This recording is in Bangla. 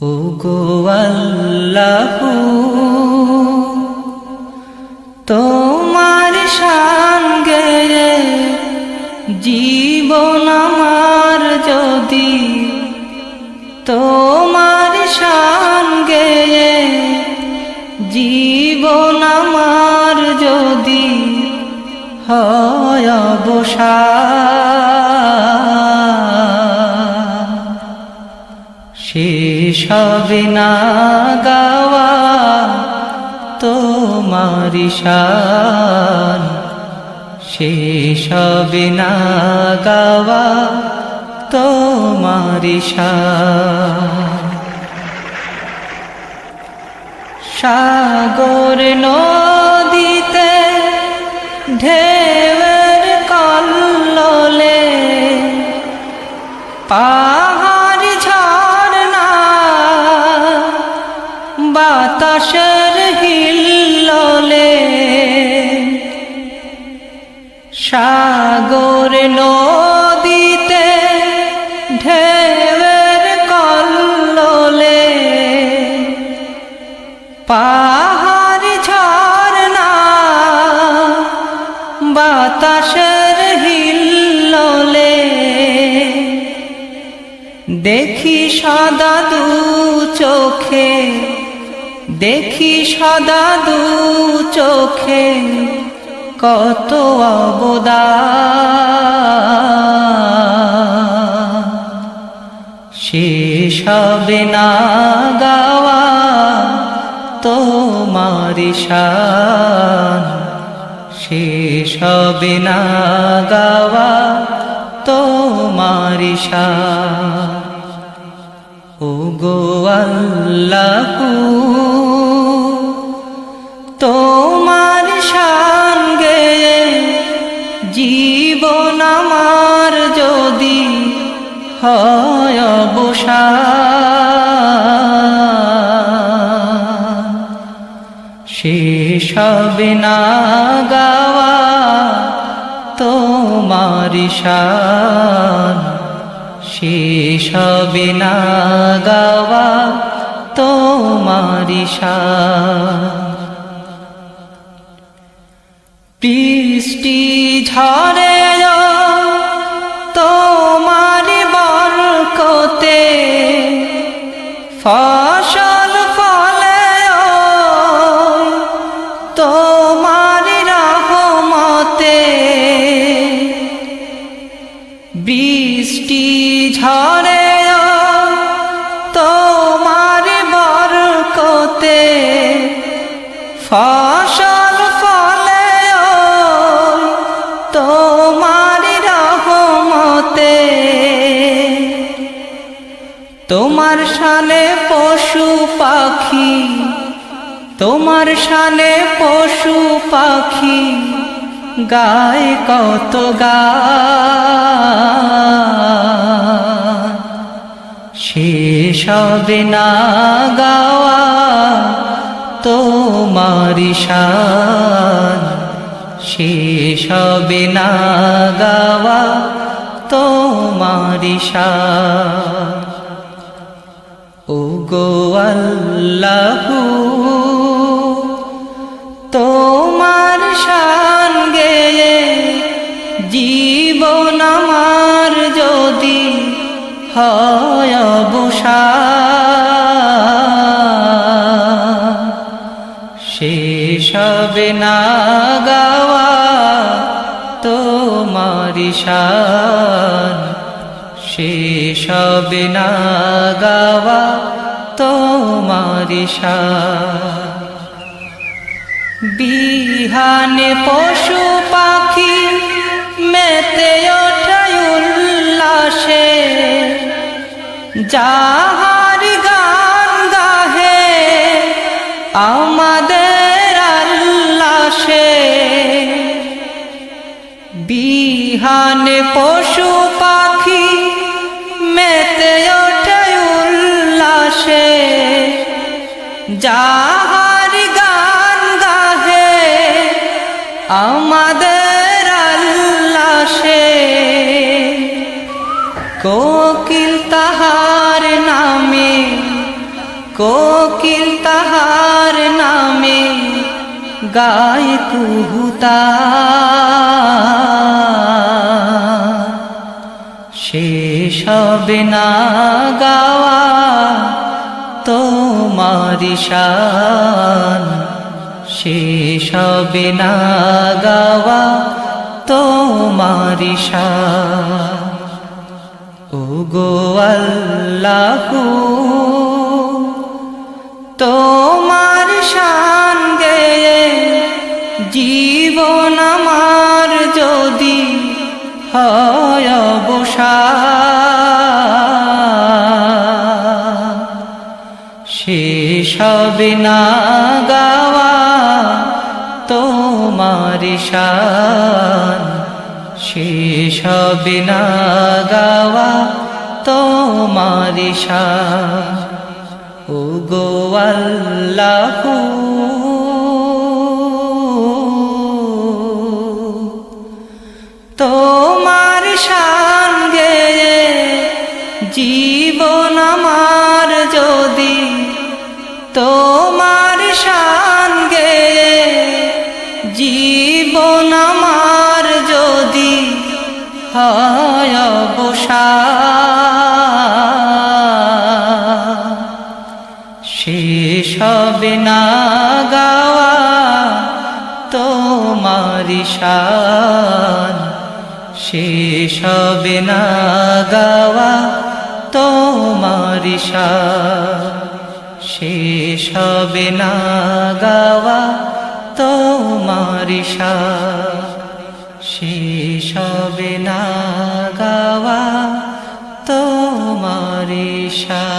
ওগো আল্লাহু তোমার শান গেয়ে জীবন আমার যদি তোমার শান গেয়ে জীবন আমার যদি হয় অবসান শেষ হবে না গাওয়া তোমার শান শেষ হবে না গাওয়া তোমার শান সাগর নদীতে ঢেউয়ের কল্লোলে পাহাড় ঝরনা বাতাসের হিল্লোলে সাগর নদীতে ঢেউয়ের কল্লোলে পাহাড় ঝরনা বাতাসের হিল্লোলে দেখি সদা দু চোখে দেখি সদা দু চোখে কত অবদান শেষ হবে না গাওয়া তোমার শান শেষ হবে না গাওয়া তোমার শান ওগো আল্লাহু তোমার শান গেয়ে জীবন আমার যদি হয় অবসান শেষ হবে না গাওয়া তোমার শান শেষ হবে না গাওয়া তোমার শান বৃষ্টি ঝরে তোমার বরকতে ফসল ফলে তোমার রহমতে বৃষ্টি ঝরে তোমার বরকতে ফসল ফলে তোমার রহমতে তোমার শানে পশু পাখি তোমার শানে পশু পাখি গায় কত গান শেষ হবে না গাওয়া তোমার শান শেষ হবে না গাওয়া তোমার শান ওগো আল্লাহু তোমার শান গেয়ে জীবন আমার যদি হয় অবসান শেষ হবে না গাওয়া তোমার শান শেষ হবে না গাওয়া তোমার শান বিহানে পশু পাখি মেতে ওঠে উল্লাসে যাহার গান গাহে আমাদের আল্লাহ সে বিহানে পশু পাখি মেতে ওঠে উল্লাসে যাহার গান গাহে আমাদের আল্লাহ সে কোকিল তাহার নামে কোকিল তাহার নামে গায় কুহুতান শেষ হবে না গাওয়া তোমারি শান শেষ হবে না গাওয়া তোমারি শান ওগো আল্লাহু তোমার শান গেয়ে জীবন আমার যদি হয় অবসান শেষ হবে না গাওয়া তোমার শান শেষ হবে না গাওয়া তোমার শান ওগো আল্লাহু তোমার শান গেয়ে জীবন আমার যদি তোমার শান গেয়ে জীবন আমার যদি হয় অবসান শেষ হবে না গাওয়া তোমারি শান শেষ হবে না গাওয়া তোমারি শান শেষ হবে না গাওয়া তোমারি শান শেষ হবে না গাওয়া তোমারি শান।